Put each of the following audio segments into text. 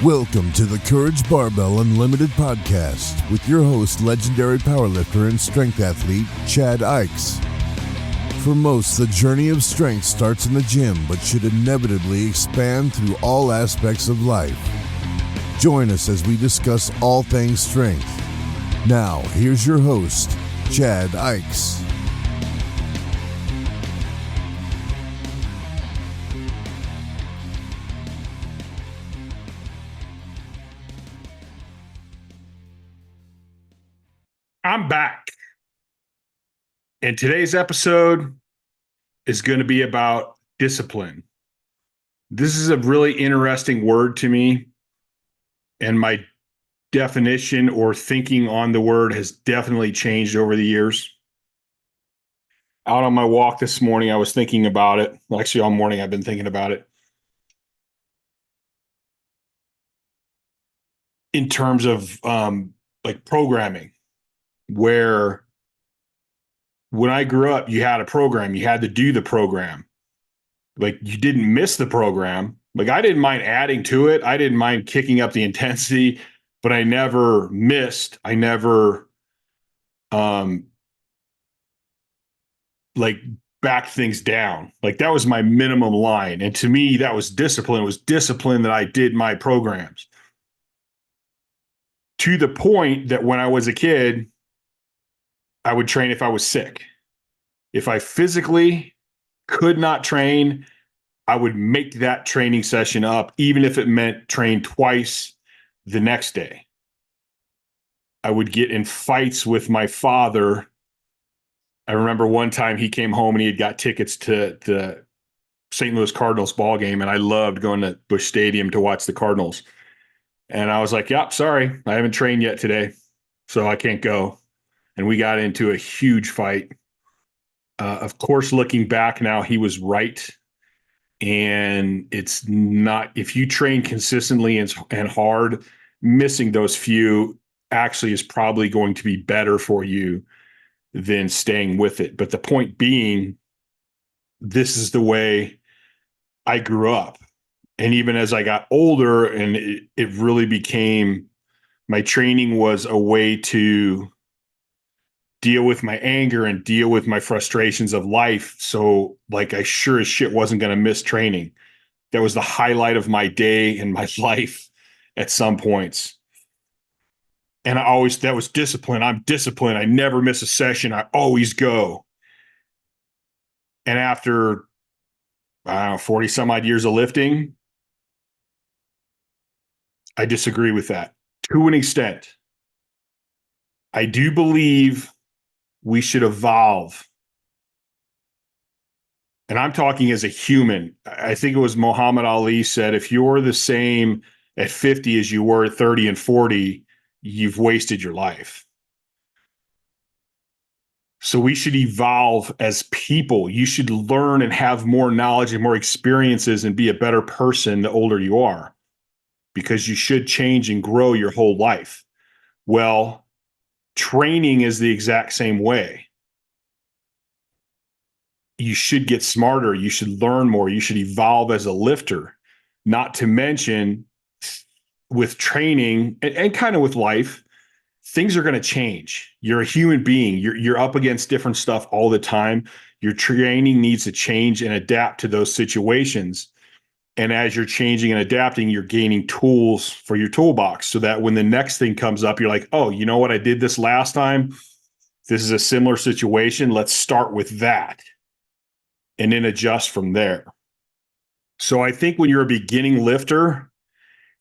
Welcome to the CourageBarbell Unlimited podcast with your host, legendary powerlifter and strength athlete, Chad Ikes. For most, the journey of strength starts in the gym, but should inevitably expand through all aspects of life. Join us as we discuss all things strength. Now, here's your host, Chad Ikes. I'm back. And today's episode is going to be about discipline. This is a really interesting word to me, and my definition or thinking on the word has definitely changed over the years. Out on my walk this morning, I was thinking about it. Well, actually, all morning I've been thinking about it. In terms of like programming, where when I grew up, you had a program, you had to do the program. Like, you didn't miss the program. Like, I didn't mind adding to it. I didn't mind kicking up the intensity, but I never missed. I never like backed things down. Like, that was my minimum line. And to me, that was discipline. It was discipline that I did my programs. To the point that when I was a kid, I would train if I was sick. If I physically could not train, I would make that training session up, even if it meant train twice the next day. I would get in fights with my father. I remember one time he came home and he had got tickets to the St. Louis Cardinals ball game, and I loved going to Busch Stadium to watch the Cardinals. And I was like, yep, sorry, I haven't trained yet today, so I can't go. And we got into a huge fight. Of course, looking back now, he was right. And it's not, if you train consistently and hard, missing those few actually is probably going to be better for you than staying with it. But the point being, this is the way I grew up. And even as I got older, and it really became, my training was a way to deal with my anger and deal with my frustrations of life. So, like, I sure as shit wasn't going to miss training. That was the highlight of my day and my life at some points. And that was discipline. I'm disciplined. I never miss a session. I always go. And after, I don't know, 40 some odd years of lifting, I disagree with that to an extent. I do believe we should evolve. And I'm talking as a human. I think it was Muhammad Ali said, if you're the same at 50 as you were at 30 and 40, you've wasted your life. So we should evolve as people. You should learn and have more knowledge and more experiences and be a better person the older you are, because you should change and grow your whole life. Well, training is the exact same way. You should get smarter. You should learn more. You should evolve as a lifter. Not to mention, with training and kind of with life, things are going to change. You're a human being. You're up against different stuff all the time. Your training needs to change and adapt to those situations. And as you're changing and adapting, you're gaining tools for your toolbox, so that when the next thing comes up, you're like, oh, you know what? I did this last time. This is a similar situation. Let's start with that and then adjust from there. So I think when you're a beginning lifter,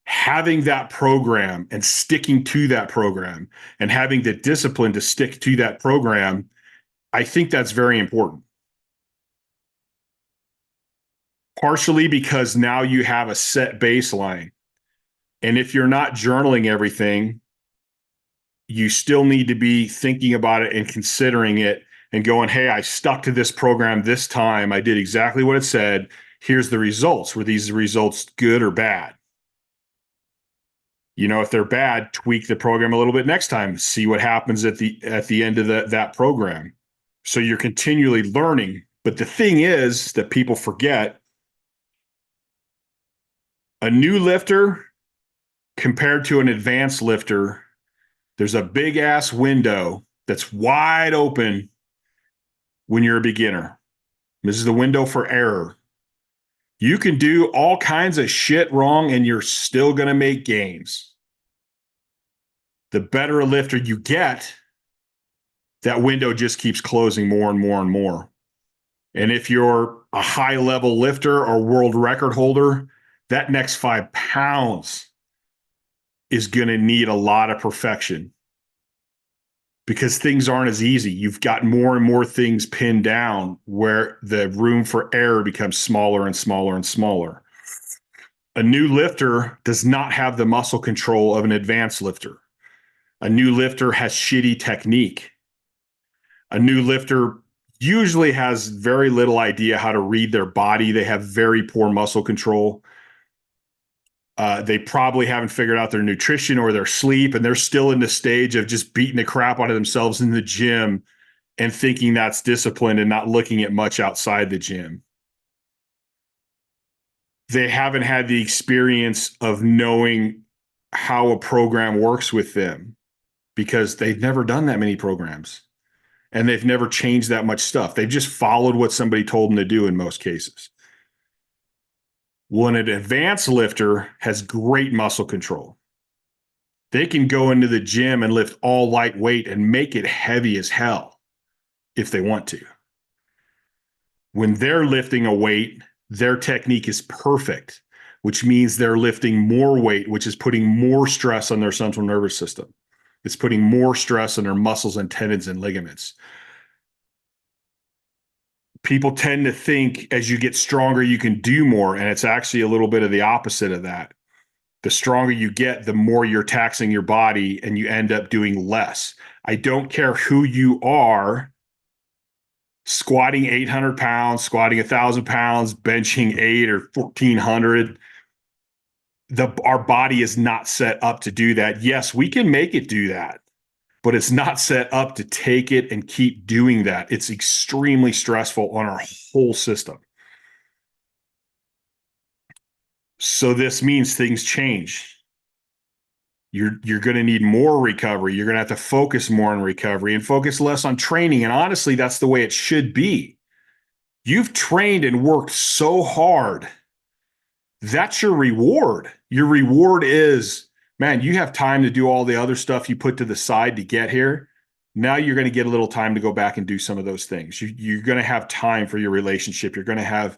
having that program and sticking to that program and having the discipline to stick to that program, I think that's very important. Partially because now you have a set baseline. And if you're not journaling everything, you still need to be thinking about it and considering it and going, hey, I stuck to this program this time. I did exactly what it said. Here's the results. Were these results good or bad? You know, if they're bad, tweak the program a little bit next time. See what happens at the end of that program. So you're continually learning. But the thing is that people forget, a new lifter compared to an advanced lifter, there's a big ass window that's wide open when you're a beginner. This is the window for error. You can do all kinds of shit wrong and you're still going to make gains. The better a lifter you get, that window just keeps closing more and more and more. And if you're a high level lifter or world record holder, that next 5 pounds is going to need a lot of perfection because things aren't as easy. You've got more and more things pinned down where the room for error becomes smaller and smaller and smaller. A new lifter does not have the muscle control of an advanced lifter. A new lifter has shitty technique. A new lifter usually has very little idea how to read their body. They have very poor muscle control. They probably haven't figured out their nutrition or their sleep, and they're still in the stage of just beating the crap out of themselves in the gym and thinking that's discipline and not looking at much outside the gym. They haven't had the experience of knowing how a program works with them because they've never done that many programs and they've never changed that much stuff. They've just followed what somebody told them to do in most cases. Well, an advanced lifter has great muscle control. They can go into the gym and lift all lightweight and make it heavy as hell if they want to. When they're lifting a weight, their technique is perfect, which means they're lifting more weight, which is putting more stress on their central nervous system. It's putting more stress on their muscles and tendons and ligaments. People tend to think as you get stronger, you can do more. And it's actually a little bit of the opposite of that. The stronger you get, the more you're taxing your body and you end up doing less. I don't care who you are, squatting 800 pounds, squatting 1,000 pounds, benching 8 or 1,400. Our body is not set up to do that. Yes, we can make it do that, but it's not set up to take it and keep doing that. It's extremely stressful on our whole system. So this means things change. You're going to need more recovery. You're going to have to focus more on recovery and focus less on training. And honestly, that's the way it should be. You've trained and worked so hard. That's your reward. Your reward is, man, you have time to do all the other stuff you put to the side to get here. Now you're going to get a little time to go back and do some of those things. You're going to have time for your relationship. You're going to have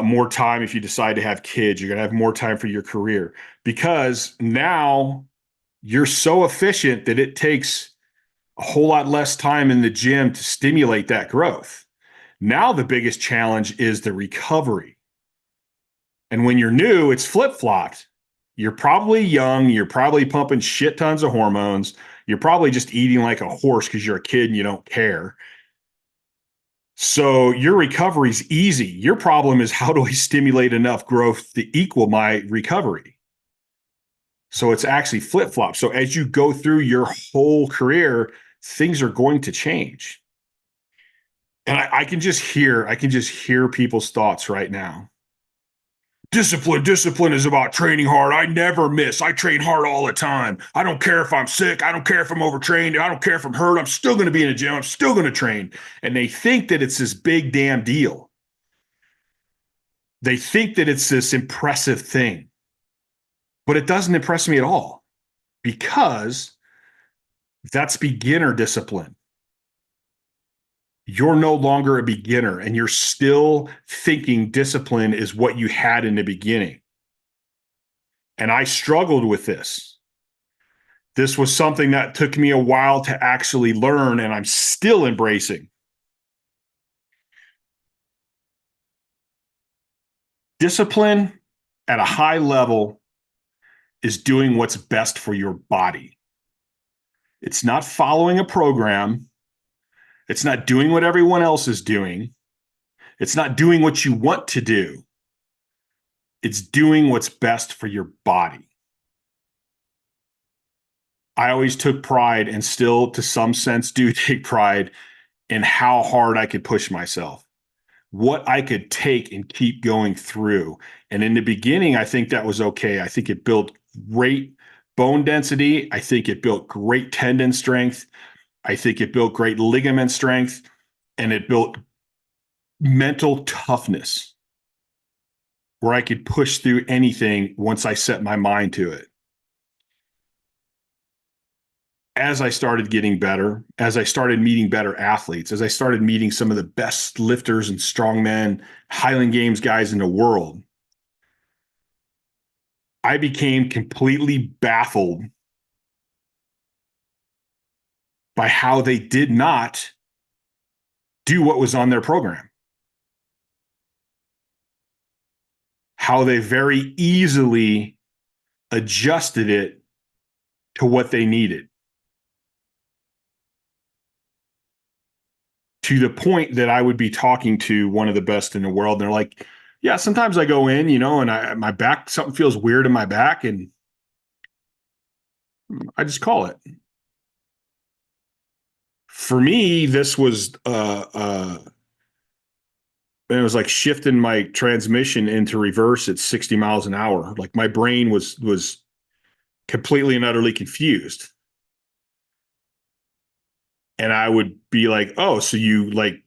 more time if you decide to have kids. You're going to have more time for your career because now you're so efficient that it takes a whole lot less time in the gym to stimulate that growth. Now the biggest challenge is the recovery. And when you're new, it's flip-flopped. You're probably young. You're probably pumping shit tons of hormones. You're probably just eating like a horse because you're a kid and you don't care. So your recovery is easy. Your problem is, how do I stimulate enough growth to equal my recovery? So it's actually flip-flop. So as you go through your whole career, things are going to change. And I can just hear people's thoughts right now. Discipline is about training hard. I never miss. I train hard all the time. I don't care if I'm sick. I don't care if I'm overtrained. I don't care if I'm hurt. I'm still going to be in the gym. I'm still going to train. And they think that it's this big damn deal. They think that it's this impressive thing. But it doesn't impress me at all because that's beginner discipline. You're no longer a beginner and you're still thinking discipline is what you had in the beginning. And I struggled with this. This was something that took me a while to actually learn, and I'm still embracing. Discipline at a high level is doing what's best for your body. It's not following a program. It's not doing what everyone else is doing. It's not doing what you want to do. It's doing what's best for your body. I always took pride, and still to some sense do take pride, in how hard I could push myself. what I could take and keep going through. And in the beginning, I think that was okay. I think it built great bone density. I think it built great tendon strength. I think it built great ligament strength, and it built mental toughness where I could push through anything once I set my mind to it. As I started getting better, as I started meeting better athletes, as I started meeting some of the best lifters and strongmen, Highland Games guys in the world, I became completely baffled by how they did not do what was on their program. How they very easily adjusted it to what they needed. To the point that I would be talking to one of the best in the world, and they're like, yeah, sometimes I go in, and my back, something feels weird in my back, and I just call it. For me, this was it was like shifting my transmission into reverse at 60 miles an hour. Like my brain was completely and utterly confused. And I would be like, oh, so you like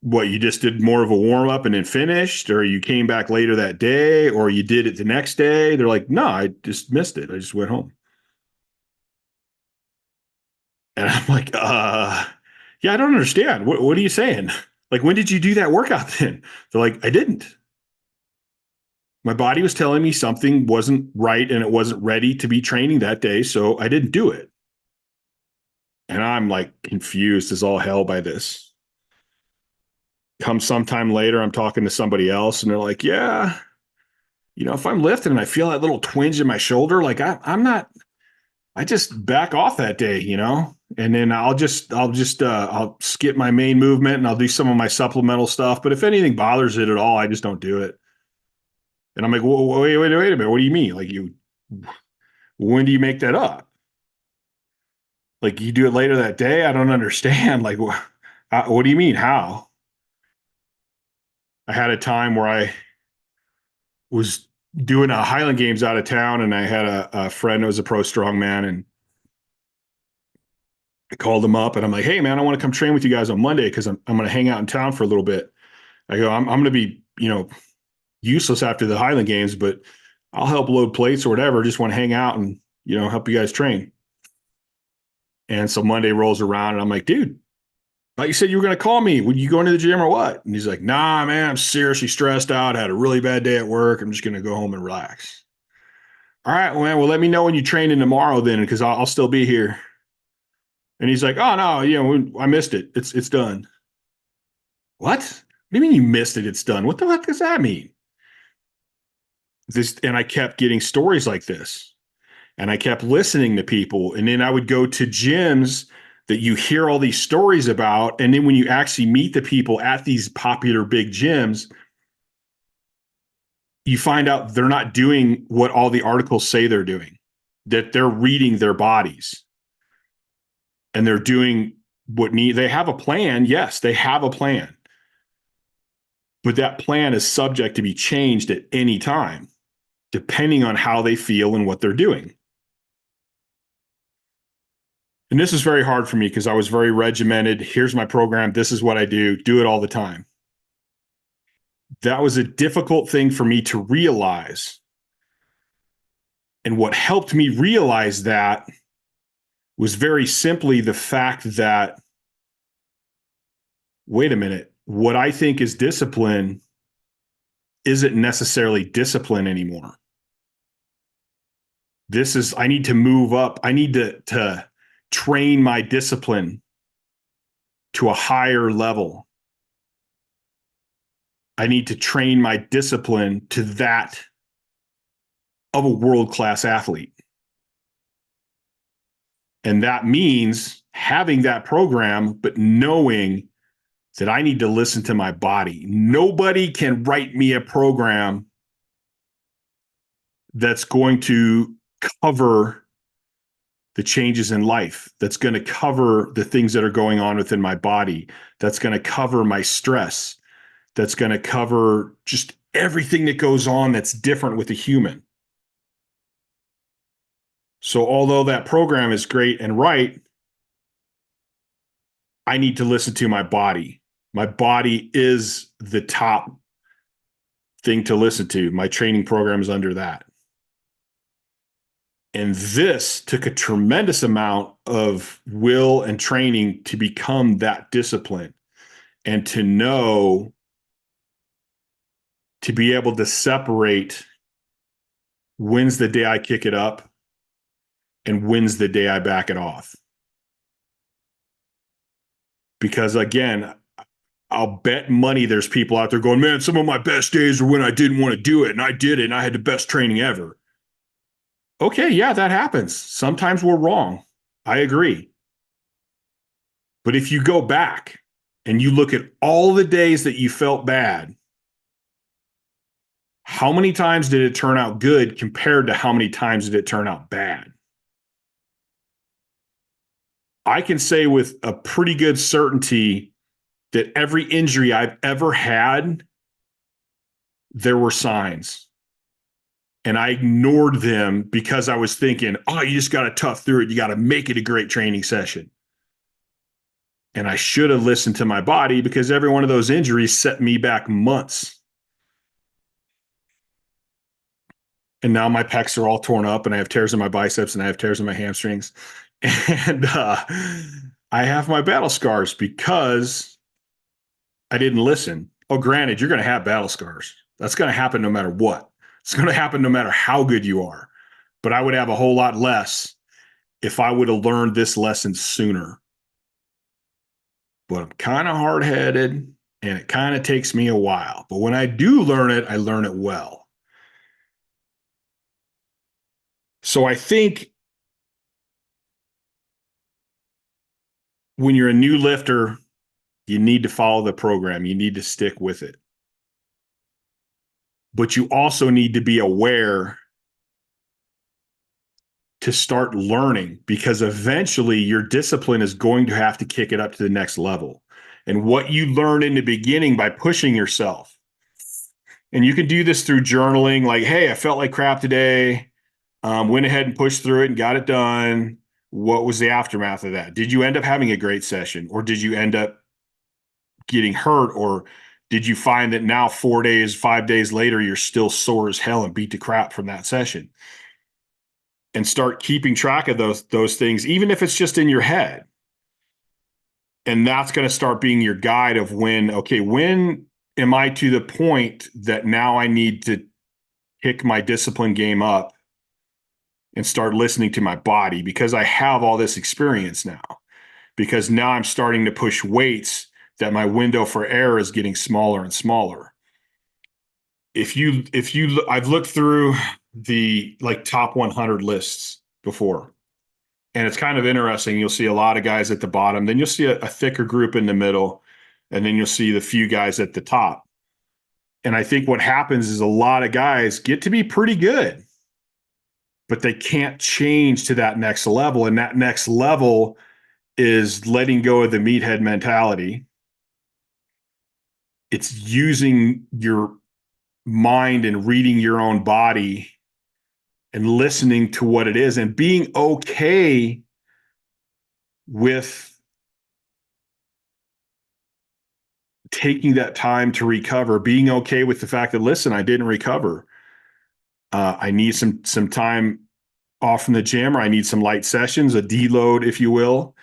what, you just did more of a warm up and then finished, or you came back later that day, or you did it the next day? They're like, no, I just missed it. I just went home. And I'm like, yeah, I don't understand. What are you saying? Like, when did you do that workout then? They're like, I didn't. My body was telling me something wasn't right and it wasn't ready to be training that day, so I didn't do it. And I'm like confused as all hell by this. Come sometime later, I'm talking to somebody else and they're like, yeah, if I'm lifting and I feel that little twinge in my shoulder, like I'm not, I just back off that day. And then I'll skip my main movement and I'll do some of my supplemental stuff. But if anything bothers it at all, I just don't do it. And I'm like, wait a minute. What do you mean? Like when do you make that up? Like you do it later that day? I don't understand. Like, what do you mean? How? I had a time where I was doing a Highland Games out of town, and I had a friend who was a pro strongman, and I called him up, and I'm like, "Hey, man, I want to come train with you guys on Monday because I'm going to hang out in town for a little bit." I go, "I'm going to be useless after the Highland Games, but I'll help load plates or whatever. Just want to hang out and help you guys train." And so Monday rolls around, and I'm like, "Dude, like you said you were going to call me. Would you go into the gym or what?" And he's like, "Nah, man, I'm seriously stressed out. I had a really bad day at work. I'm just going to go home and relax." All right, well, let me know when you train in tomorrow then, because I'll still be here. And he's like, "Oh no, I missed it. It's done." What? What do you mean you missed it? It's done. What the heck does that mean? And I kept getting stories like this, and I kept listening to people, and then I would go to gyms that you hear all these stories about, and then when you actually meet the people at these popular big gyms, you find out they're not doing what all the articles say they're doing, that they're reading their bodies and they're doing they have a plan. Yes, they have a plan, but that plan is subject to be changed at any time, depending on how they feel and what they're doing. And this is very hard for me because I was very regimented. Here's my program. This is what I do it all the time. That was a difficult thing for me to realize. And what helped me realize that was very simply the fact that, wait a minute, what I think is discipline isn't necessarily discipline anymore. I need to move up. I need to train my discipline to a higher level. I need to train my discipline to that of a world-class athlete. And that means having that program, but knowing that I need to listen to my body. Nobody can write me a program that's going to cover the changes in life, that's going to cover the things that are going on within my body, that's going to cover my stress, that's going to cover just everything that goes on that's different with a human. So although that program is great and right, I need to listen to my body. My body is the top thing to listen to. My training program is under that. And this took a tremendous amount of will and training to become that discipline and to know, to be able to separate when's the day I kick it up and when's the day I back it off. Because again, I'll bet money there's people out there going, man, some of my best days are when I didn't want to do it and I did it and I had the best training ever. Okay, yeah, that happens. Sometimes we're wrong. I agree. But if you go back and you look at all the days that you felt bad, how many times did it turn out good compared to how many times did it turn out bad? I can say with a pretty good certainty that every injury I've ever had, there were signs. And I ignored them because I was thinking, oh, you just got to tough through it. You got to make it a great training session. And I should have listened to my body because every one of those injuries set me back months. And now my pecs are all torn up and I have tears in my biceps and I have tears in my hamstrings. And I have my battle scars because I didn't listen. Oh, granted, you're going to have battle scars. That's going to happen no matter what. It's going to happen no matter how good you are. But I would have a whole lot less if I would have learned this lesson sooner. But I'm kind of hard-headed and it kind of takes me a while. But when I do learn it, I learn it well. So I think when you're a new lifter, you need to follow the program. You need to stick with it. But you also need to be aware to start learning because eventually your discipline is going to have to kick it up to the next level. And what you learn in the beginning by pushing yourself, and you can do this through journaling, like, hey, I felt like crap today. Went ahead and pushed through it and got it done. What was the aftermath of that? Did you end up having a great session or did you end up getting hurt or did you find that now 4 days, 5 days later, you're still sore as hell and beat to crap from that session? And start keeping track of those things, even if it's just in your head. And that's going to start being your guide of when am I to the point that now I need to pick my discipline game up and start listening to my body because I have all this experience now. Because now I'm starting to push weights that my window for error is getting smaller and smaller. I've looked through the top 100 lists before, and it's kind of interesting. You'll see a lot of guys at the bottom, then you'll see a thicker group in the middle, and then you'll see the few guys at the top. And I think what happens is a lot of guys get to be pretty good, but they can't change to that next level. And that next level is letting go of the meathead mentality. It's using your mind and reading your own body and listening to what it is and being okay with taking that time to recover, being okay with the fact that, listen, I didn't recover. I need some time off from the gym, or I need some light sessions, a deload, if you will.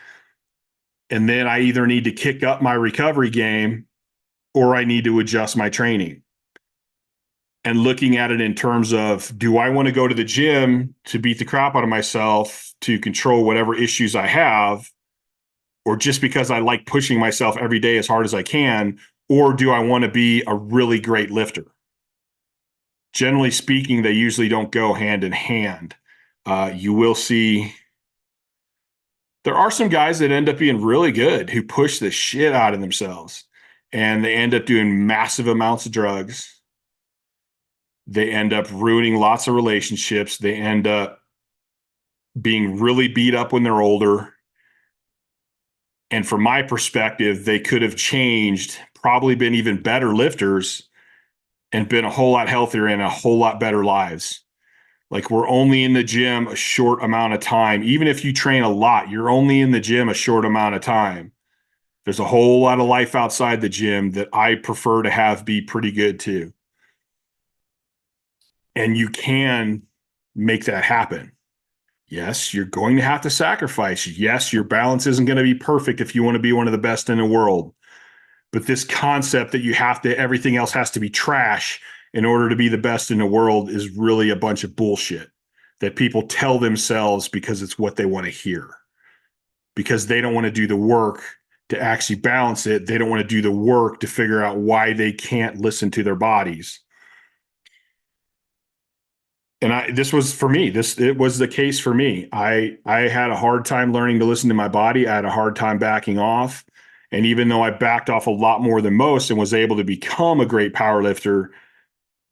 And then I either need to kick up my recovery game or I need to adjust my training. And looking at it in terms of, do I want to go to the gym to beat the crap out of myself to control whatever issues I have, or just because I like pushing myself every day as hard as I can, or do I want to be a really great lifter? Generally speaking, they usually don't go hand in hand. You will see there are some guys that end up being really good who push the shit out of themselves, and they end up doing massive amounts of drugs. They end up ruining lots of relationships. They end up being really beat up when they're older. And from my perspective, they could have changed, probably been even better lifters and been a whole lot healthier and a whole lot better lives. Like, we're only in the gym a short amount of time. Even if you train a lot, you're only in the gym a short amount of time. There's a whole lot of life outside the gym that I prefer to have be pretty good too. And you can make that happen. Yes, you're going to have to sacrifice. Yes, your balance isn't going to be perfect if you want to be one of the best in the world. But this concept that everything else has to be trash in order to be the best in the world is really a bunch of bullshit that people tell themselves because it's what they want to hear. Because they don't want to do the work to actually balance it. They don't want to do the work to figure out why they can't listen to their bodies. And this was for me. It was the case for me. I had a hard time learning to listen to my body. I had a hard time backing off. And even though I backed off a lot more than most and was able to become a great power lifter,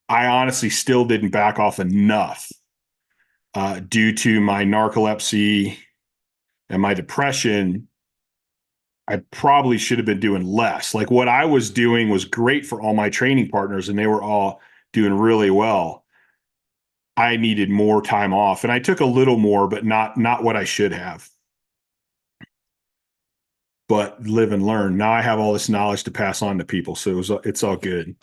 I honestly still didn't back off enough due to my narcolepsy and my depression. I probably should have been doing less. Like, what I was doing was great for all my training partners, and they were all doing really well. I needed more time off, and I took a little more, but not what I should have. But live and learn. Now I have all this knowledge to pass on to people, so it's all good.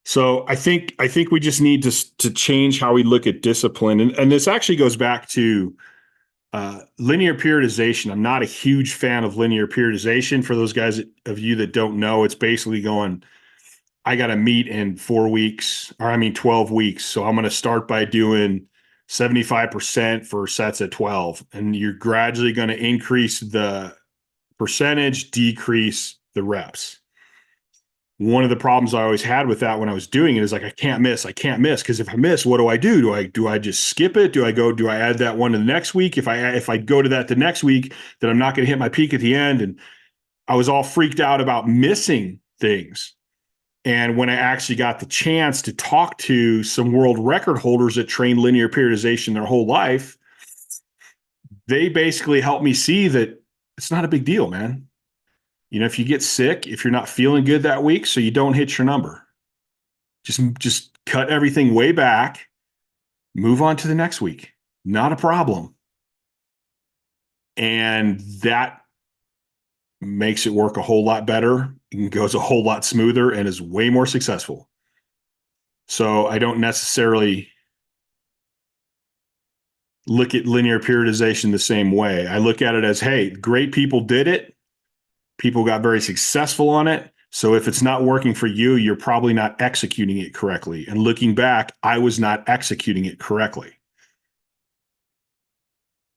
So I think we just need to change how we look at discipline, and this actually goes back to linear periodization. I'm not a huge fan of linear periodization. For those guys of you that don't know, it's basically going, I got to meet in 12 weeks. So I'm going to start by doing 75% for sets at 12. And you're gradually going to increase the percentage, decrease the reps. One of the problems I always had with that when I was doing it is like, I can't miss. Because if I miss, what do I do? Do I just skip it? Do I add that one to the next week? If I go to that the next week, then I'm not going to hit my peak at the end. And I was all freaked out about missing things. And when I actually got the chance to talk to some world record holders that trained linear periodization their whole life, they basically helped me see that it's not a big deal, man. If you get sick, if you're not feeling good that week, so you don't hit your number, just cut everything way back, move on to the next week. Not a problem. And that makes it work a whole lot better and goes a whole lot smoother and is way more successful. So I don't necessarily look at linear periodization the same way. I look at it as, hey, great people did it. People got very successful on it. So if it's not working for you, you're probably not executing it correctly. And looking back, I was not executing it correctly.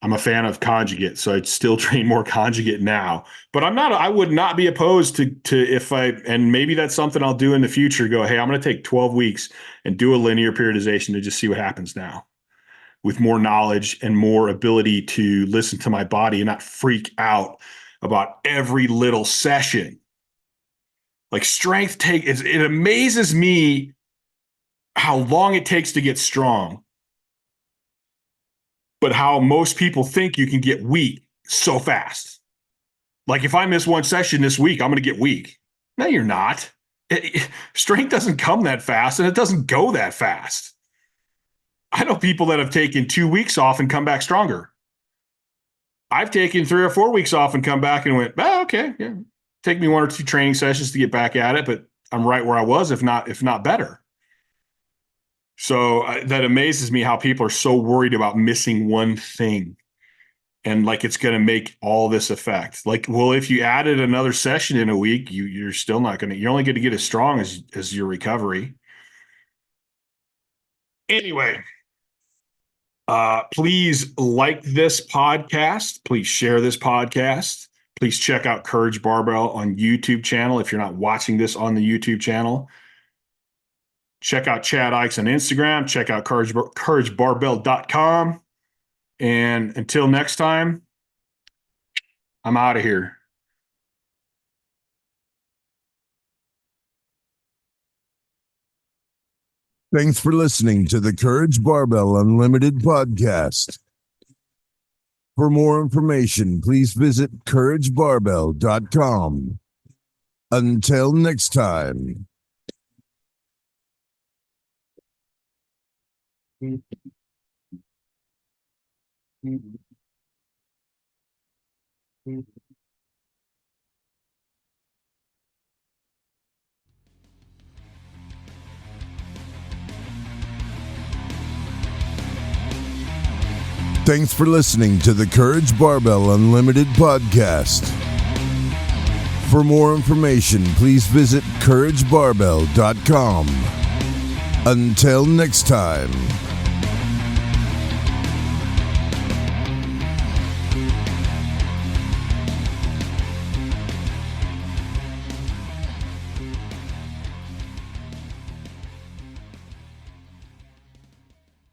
I'm a fan of conjugate, so I'd still train more conjugate now. But I would not be opposed to and maybe that's something I'll do in the future, go, hey, I'm going to take 12 weeks and do a linear periodization to just see what happens now with more knowledge and more ability to listen to my body and not freak out about every little session. Like, it amazes me how long it takes to get strong, but how most people think you can get weak so fast. Like, if I miss one session this week, I'm going to get weak. No, you're not. Strength doesn't come that fast, and it doesn't go that fast. I know people that have taken 2 weeks off and come back stronger. I've taken 3 or 4 weeks off and come back and went, okay, yeah. Take me 1 or 2 training sessions to get back at it, but I'm right where I was, if not better. So that amazes me how people are so worried about missing one thing and like it's going to make all this effect. Like, well, if you added another session in a week, you're still not going to, you're only going to get as strong as your recovery. Anyway, please like this podcast. Please share this podcast. Please check out Courage Barbell on YouTube channel if you're not watching this on the YouTube channel. Check out Chad Ikes on Instagram. Check out CourageBarbell.com. And until next time, I'm out of here. Thanks for listening to the Courage Barbell Unlimited podcast. For more information, please visit CourageBarbell.com. Until next time. Thanks for listening to the Courage Barbell Unlimited podcast. For more information, please visit CourageBarbell.com. Until next time.